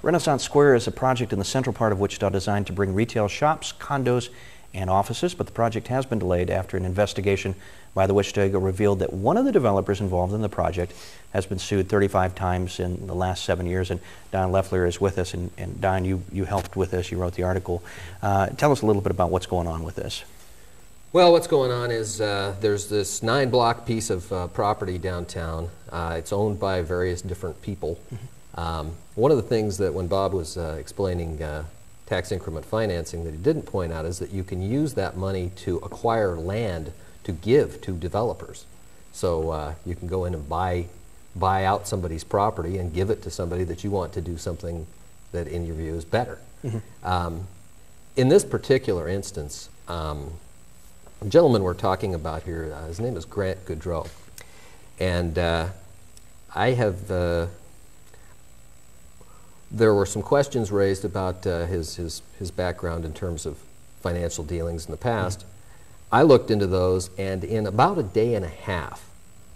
Renaissance Square is a project in the central part of Wichita designed to bring retail shops, condos, and offices, but the project has been delayed after an investigation by the Wichita Eagle revealed that one of the developers involved in the project has been sued 35 times in the last 7 years. And Dion Lefler is with us, and Dion, you helped with this, you wrote the article. Tell us a little bit about what's going on with this. Well, what's going on is there's this 9-block piece of property downtown. It's owned by various different people. One of the things that when Bob was explaining tax increment financing that he didn't point out is that you can use that money to acquire land to give to developers. So you can go in and buy out somebody's property and give it to somebody that you want to do something that in your view is better. In this particular instance, the gentleman we're talking about here, his name is Grant Goodrow, and there were some questions raised about his background in terms of financial dealings in the past. I looked into those, and in about a day and a half,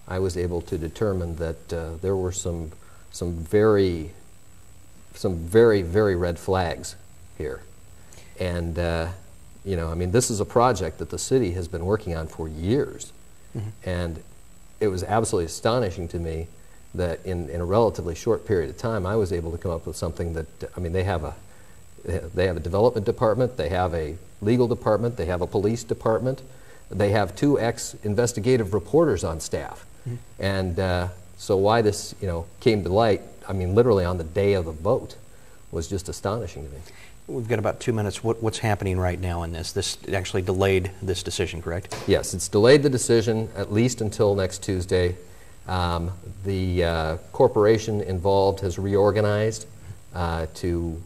I was able to determine that there were some very red flags here, and you know, I mean, this is a project that the city has been working on for years, and it was absolutely astonishing to me that in a relatively short period of time, I was able to come up with something that, I mean, they have a development department, they have a legal department, they have a police department, they have 2 ex-investigative reporters on staff, and so why this, you know, came to light, I mean, literally on the day of the vote, was just astonishing to me. We've got about 2 minutes. What's happening right now in this? This actually delayed this decision, correct? Yes, it's delayed the decision at least until next Tuesday. The corporation involved has reorganized to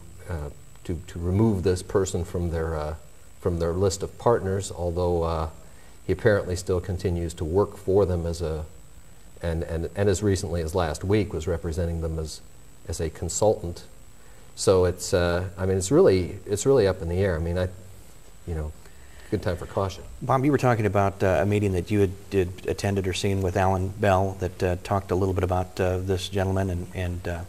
remove this person from their list of partners, although he apparently still continues to work for them as and as recently as last week was representing them as a consultant. So it's I mean, it's really up in the air. I mean, you know, good time for caution. Bob, you were talking about a meeting that you had attended or seen with Alan Bell that talked a little bit about this gentleman, and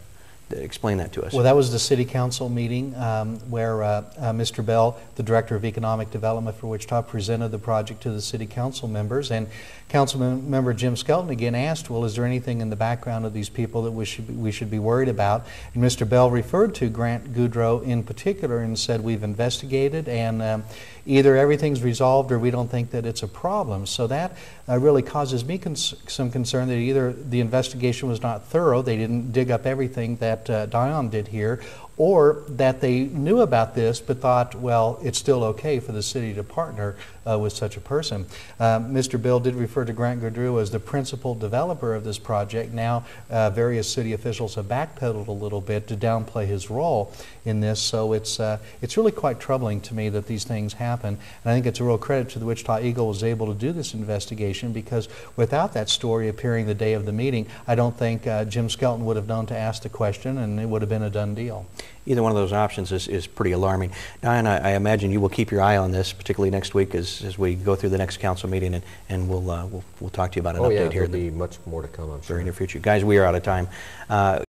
explain that to us. Well, that was the City Council meeting where Mr. Bell, the Director of Economic Development for Wichita, presented the project to the City Council members, and Councilmember Jim Skelton again asked, well, is there anything in the background of these people that we should be worried about? And Mr. Bell referred to Grant Goodrow in particular and said, we've investigated, and either everything's resolved or we don't think that it's a problem. So that really causes me some concern that either the investigation was not thorough, they didn't dig up everything that Dion did here, or that they knew about this but thought, well, it's still okay for the city to partner with such a person. Mr. Bill did refer to Grant Goodrow as the principal developer of this project. Now various city officials have backpedaled a little bit to downplay his role in this, so it's really quite troubling to me that these things happen. And I think it's a real credit to the Wichita Eagle was able to do this investigation, because without that story appearing the day of the meeting, I don't think Jim Skelton would have known to ask the question, and it would have been a done deal. Either one of those options is pretty alarming. Dion, I imagine you will keep your eye on this, particularly next week as we go through the next council meeting, and we'll talk to you about an update here. There'll be much more to come, I'm sure. Very near future. Guys, we are out of time.